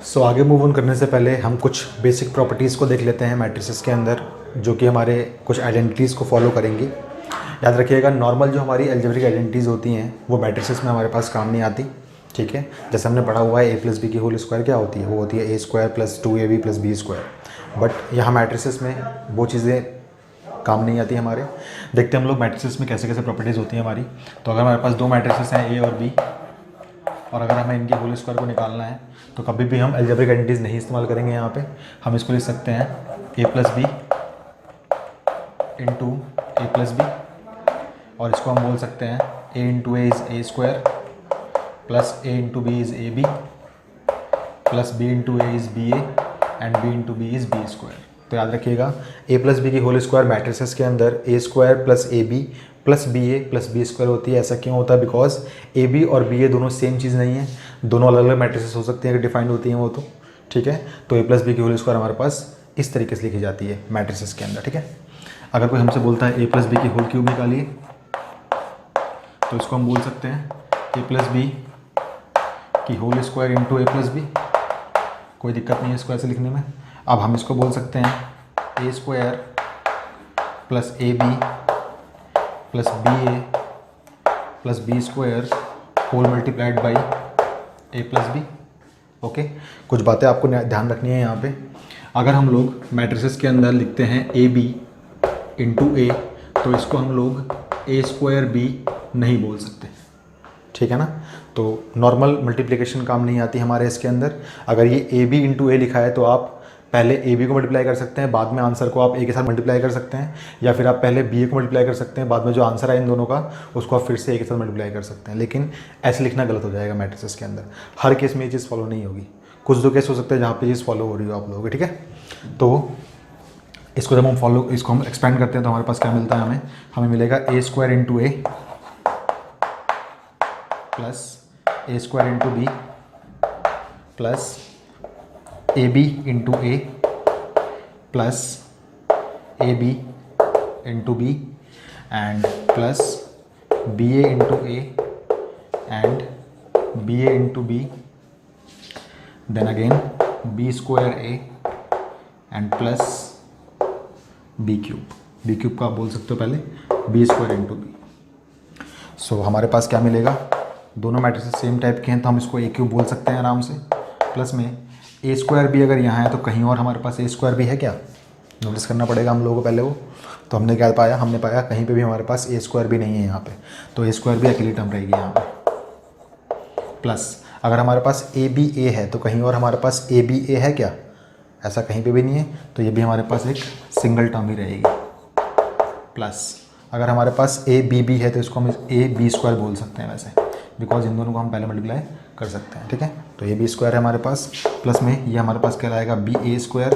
आगे move on करने से पहले हम कुछ बेसिक प्रॉपर्टीज़ को देख लेते हैं मैट्रिसेस के अंदर, जो कि हमारे कुछ आइडेंटिटीज़ को फॉलो करेंगी। याद रखिएगा, नॉर्मल जो हमारी अलजेब्रिक आइडेंटिटीज़ होती हैं वो मैट्रिसेस में हमारे पास काम नहीं आती। ठीक है, जैसे हमने पढ़ा हुआ है a + b की होल स्क्वायर क्या होती है, वो होती है a² + 2ab + b²। बट यहाँ मैट्रिसेस में वो चीज़ें काम नहीं आती हमारे। देखते हैं हम लोग मैट्रिसेस में कैसे कैसे प्रॉपर्टीज़ होती हैं हमारी। तो अगर हमारे पास दो मैट्रिसेस हैं a और b, और अगर हमें इनके होल स्क्वायर को निकालना है तो कभी भी हम अलजेब्रिक आइडेंटिटीज़ नहीं इस्तेमाल करेंगे। यहाँ पे हम इसको लिख सकते हैं a + b into a + b, और इसको हम बोल सकते हैं a × a is a² plus a × b is ab plus b × a is ba and b × b is b²। तो याद रखिएगा, a + b की होल स्क्वायर मैट्रिसेस के अंदर a² + ab plus ba plus b² होती है। ऐसा क्यों होता है? बिकॉज ab और ba दोनों सेम चीज़ नहीं है, दोनों अलग अलग मैट्रिसेस हो सकती हैं अगर डिफाइंड होती हैं वो तो। ठीक है, तो a + b की होल स्क्वायर हमारे पास इस तरीके से लिखी जाती है मैट्रिसेस के अंदर। ठीक है, अगर कोई हमसे बोलता है a + b की होल क्यूब निकालिए, तो इसको हम बोल सकते हैं a + b की whole square into a + b। कोई दिक्कत नहीं है इसको ऐसे लिखने में। अब हम इसको बोल सकते हैं a² plus ab plus ba plus b² whole multiplied by a + b। Okay, कुछ बातें आपको ध्यान रखनी है यहाँ पे। अगर हम लोग मैट्रिसेस के अंदर लिखते हैं ab इंटू a, तो इसको हम लोग a² b नहीं बोल सकते। ठीक है ना, तो नॉर्मल मल्टीप्लिकेशन काम नहीं आती हमारे इसके अंदर। अगर ये ab इंटू a लिखा है तो आप पहले ab को मल्टीप्लाई कर सकते हैं, बाद में आंसर को आप a के साथ मल्टीप्लाई कर सकते हैं, या फिर आप पहले ba को मल्टीप्लाई कर सकते हैं, बाद में जो आंसर है इन दोनों का उसको आप फिर से a के साथ मल्टीप्लाई कर सकते हैं। लेकिन ऐसे लिखना गलत हो जाएगा मैट्रिसेस के अंदर। हर केस में ये चीज़ फॉलो नहीं होगी, कुछ दो केस हो सकते हैं जहाँ पर चीज़ फॉलो हो रही हो आप लोगों की। ठीक है, तो इसको जब हम इसको हम एक्सपेंड करते हैं तो हमारे पास क्या मिलता है, हमें मिलेगा a² into a plus a² into b plus ab into a plus ab into b and plus ba into a and ba into b, then again b² a and plus b³ का आप बोल सकते हो पहले b² into b। सो हमारे पास क्या मिलेगा, दोनों मैट्रिसेस सेम टाइप के हैं तो हम इसको a³ बोल सकते हैं आराम से। प्लस में a² भी अगर यहाँ है तो कहीं और हमारे पास a² भी है क्या, नोटिस करना पड़ेगा हम लोगों को पहले वो। तो हमने क्या पाया, हमने पाया कहीं पे भी हमारे पास a² भी नहीं है यहाँ पे, तो a² भी अकेली टर्म रहेगी यहाँ पे। प्लस अगर हमारे पास aba है तो कहीं और हमारे पास aba है क्या, ऐसा कहीं पे भी नहीं है, तो ये भी हमारे पास एक सिंगल टर्म ही रहेगी। प्लस अगर हमारे पास abb है तो इसको हम ab² बोल सकते हैं वैसे, बिकॉज इन दोनों को हम पहले मल्टीप्लाई कर सकते हैं। ठीक है, तो ये b² है हमारे पास, प्लस में ये हमारे पास क्या रहेगा ba²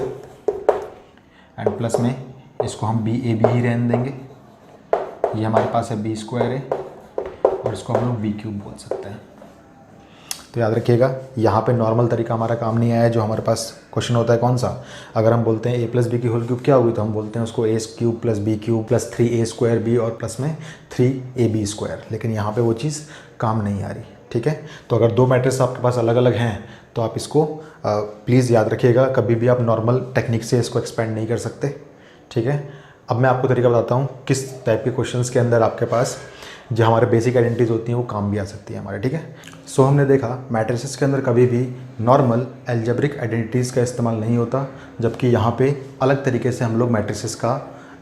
एंड प्लस में इसको हम bab ही रहने देंगे। ये हमारे पास है b² है और इसको हम लोग b³ बोल सकते हैं। तो याद रखिएगा, यहाँ पे नॉर्मल तरीका हमारा काम नहीं आया है। जो हमारे पास क्वेश्चन होता है कौन सा, अगर हम बोलते हैं a + b की होल क्यूब क्या होगी, तो हम बोलते हैं उसको a³ plus b³ plus 3a² b और प्लस में 3ab²। लेकिन यहाँ पे वो चीज़ काम नहीं आ रही। ठीक है, तो अगर दो मैट्रिक्स आपके पास अलग अलग हैं तो आप इसको प्लीज़ याद रखिएगा, कभी भी आप नॉर्मल टेक्निक से इसको एक्सपेंड नहीं कर सकते। ठीक है, अब मैं आपको तरीका बताता हूँ किस टाइप के क्वेश्चंस के अंदर आपके पास जो हमारे बेसिक आइडेंटिटीज़ होती हैं वो काम भी आ सकती है हमारे। ठीक है, सो हमने देखा मैट्रिसेस के अंदर कभी भी नॉर्मल अलजेब्रिक आइडेंटिटीज़ का इस्तेमाल नहीं होता, जबकि यहाँ पे अलग तरीके से हम लोग मैट्रिसेस का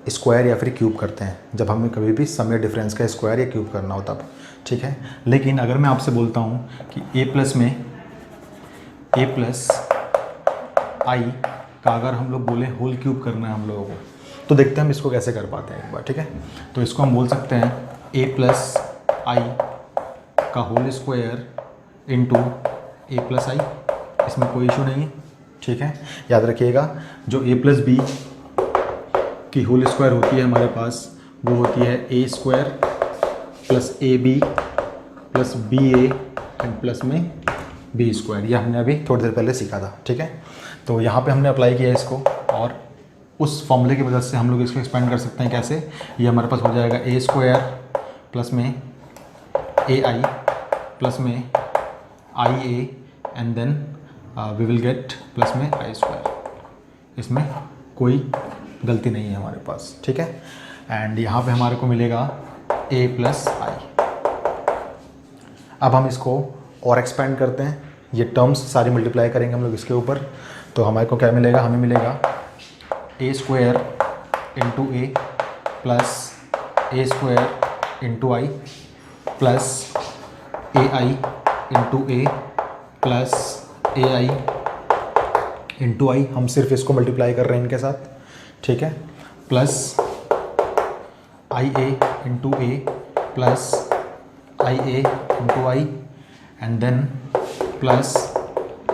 स्क्वायर या फिर क्यूब करते हैं जब हमें कभी भी सम या डिफरेंस का स्क्वायर या क्यूब करना हो तब। ठीक है, लेकिन अगर मैं आपसे बोलता हूँ कि a+ में a + i का अगर हम लोग बोले होल क्यूब करना है हम लोगों को, तो देखते हैं हम इसको कैसे कर पाते हैं एक बार। ठीक है, तो इसको हम बोल सकते हैं a + i का whole square into a + i, इसमें कोई इशू नहीं है। ठीक है, याद रखिएगा, जो a + b की होल स्क्वायर होती है हमारे पास वो होती है a² plus ab plus ba and plus में b²। यह हमने अभी थोड़ी देर पहले सीखा था। ठीक है, तो यहाँ पे हमने अप्लाई किया इसको और उस फॉर्मूले की मदद से हम लोग इसको एक्सपेंड कर सकते हैं। कैसे, ये हमारे पास हो जाएगा a² प्लस में ai प्लस में ia and then we will get plus में आई स्क्वायर। इसमें कोई गलती नहीं है हमारे पास, ठीक है। एंड यहाँ पे हमारे को मिलेगा a प्लस आई। अब हम इसको और एक्सपेंड करते हैं, ये टर्म्स सारी मल्टीप्लाई करेंगे हम लोग इसके ऊपर, तो हमारे को क्या मिलेगा, हमें मिलेगा a square into A plus A square into I plus A I into A plus A I into I. हम सिर्फ इसको मल्टीप्लाई कर रहे हैं इनके साथ, ठीक है, plus I A into A plus I A into I and then plus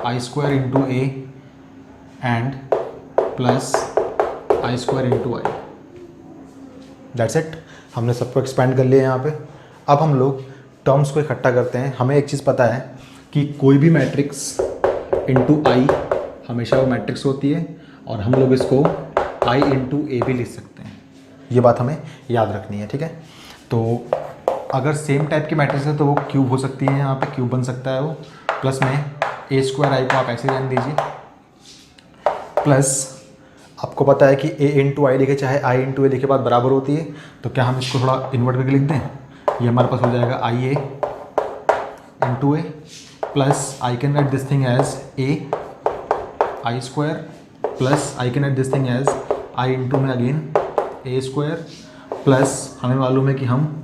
I square into A and plus I square into I. That's it, हमने सबको एक्सपेंड कर लिया यहाँ पे। अब हम लोग टर्म्स को इकट्ठा करते हैं। हमें एक चीज़ पता है कि कोई भी मैट्रिक्स इंटू आई हमेशा वो मैट्रिक्स होती है, और हम लोग इसको आई इंटू ए भी लिख सकते हैं, ये बात हमें याद रखनी है, ठीक है। तो अगर सेम टाइप की मैट्रिक्स है तो वो क्यूब हो सकती है, यहाँ पे क्यूब बन सकता है वो, प्लस में ए स्क्वायर आई को आप ऐसे रहने दीजिए, प्लस आपको पता है कि ए इंटू आई लिखे चाहे आई इंटू ए लिखे बात बराबर होती है, तो क्या हम इसको थोड़ा इन्वर्ट करके लिख दें, ये हमारे पास हो जाएगा I A into A plus I can write this thing as A I square plus I can write this thing as I into में अगेन ए स्क्वायर प्लस हमें मालूम है कि हम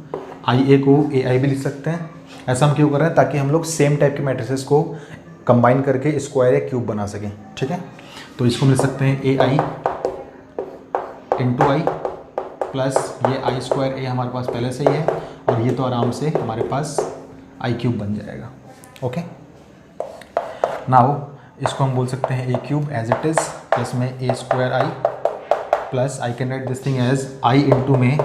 आई ए को ए आई भी लिख सकते हैं। ऐसा हम क्यों कर रहे हैं, ताकि हम लोग सेम टाइप के मैट्रिसेस को कंबाइन करके स्क्वायर या क्यूब बना सकें, ठीक है। तो इसको लिख सकते हैं ए आई इंटू आई प्लस ये आई स्क्वायर ए हमारे पास पहले से ही है, और ये तो आराम से हमारे पास आई क्यूब बन जाएगा, ओके। नाउ इसको हम बोल सकते हैं A cube as it is plus में A square I plus I can write this thing as I into में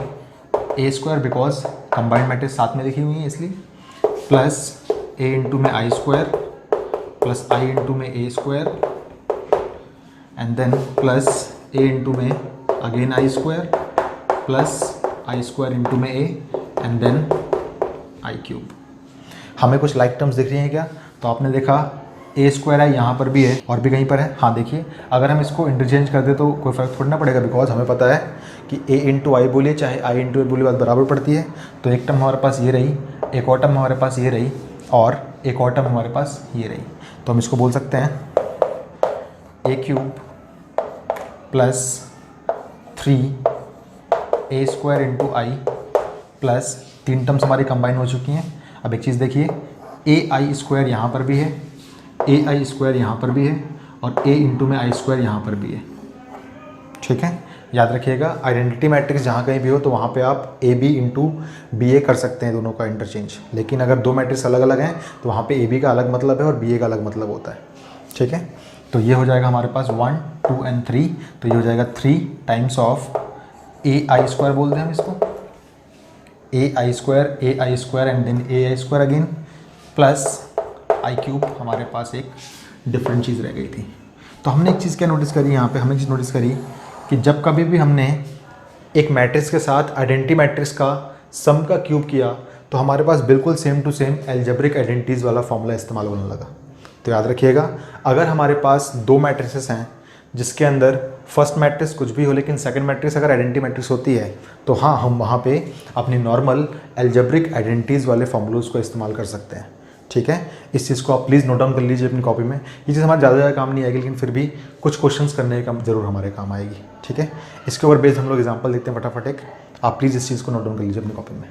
A square because combined matrix साथ में लिखी हुई है इसलिए, प्लस ए इंटू में I square plus I into में A square and then plus A into में again I square plus I square into में A and then I cube. हमें कुछ लाइक टर्म्स दिख रही हैं क्या, तो आपने देखा ए स्क्वायर आई यहाँ पर भी है और भी कहीं पर है, हाँ देखिए अगर हम इसको इंटरचेंज कर दे तो कोई फ़र्क थोड़ा ना पड़ेगा, बिकॉज हमें पता है कि ए इंटू आई बोलिए चाहे आई इंटू ए बोलिए बात बराबर पड़ती है। तो एक टर्म हमारे पास ये रही, एक और टर्म हमारे पास ये रही, और एक और टर्म हमारे पास ये रही, तो हम इसको बोल सकते हैं A cube plus 3 A square into I plus 3 terms हमारी कंबाइन हो चुकी हैं। अब एक चीज़ देखिए, ए आई स्क्वायर यहाँ पर भी है, ए आई स्क्वायर यहाँ पर भी है, और ए इंटू में आई स्क्वायर यहाँ पर भी है, ठीक है। याद रखिएगा आइडेंटिटी मैट्रिक्स जहाँ कहीं भी हो तो वहाँ पे आप ए बी इंटू बी ए कर सकते हैं, दोनों का इंटरचेंज। लेकिन अगर दो मैट्रिक्स अलग अलग हैं तो वहाँ पे ए बी का अलग मतलब है और बी ए का अलग मतलब होता है, ठीक है। तो ये हो जाएगा हमारे पास 1 2 एंड 3, तो ये हो जाएगा 3 times of A I square बोल दें हम इसको, A I square and then A I square again plus I cube. हमारे पास एक डिफरेंट चीज़ रह गई थी। तो हमने एक चीज़ क्या नोटिस करी यहाँ पे, हमने चीज़ नोटिस करी कि जब कभी भी हमने एक मैट्रिक्स के साथ आइडेंटिटी मैट्रिक्स का सम का क्यूब किया तो हमारे पास बिल्कुल same to same algebraic identities वाला फॉर्मूला इस्तेमाल होने लगा। तो याद रखिएगा, अगर हमारे पास दो मैट्रिसेस हैं जिसके अंदर फर्स्ट मैट्रिक्स कुछ भी हो लेकिन सेकंड मैट्रिक्स अगर आइडेंटिटी मैट्रिक्स होती है तो हाँ, हम वहाँ पे अपनी नॉर्मल एल्जेब्रिक आइडेंटिटीज़ वाले फॉर्मूलोज़ को इस्तेमाल कर सकते हैं, ठीक है। इस चीज़ को आप प्लीज़ नोट डाउन कर लीजिए अपनी कॉपी में। ये चीज़ हमारे ज़्यादा काम नहीं आएगी लेकिन फिर भी कुछ क्वेश्चंस करने का ज़रूर हमारे काम आएगी, ठीक है। इसके ऊपर बेस्ड हम लोग एग्जांपल देखते हैं फटाफट एक, आप प्लीज़ इस चीज़ को नोट डाउन कर लीजिए अपनी कॉपी में।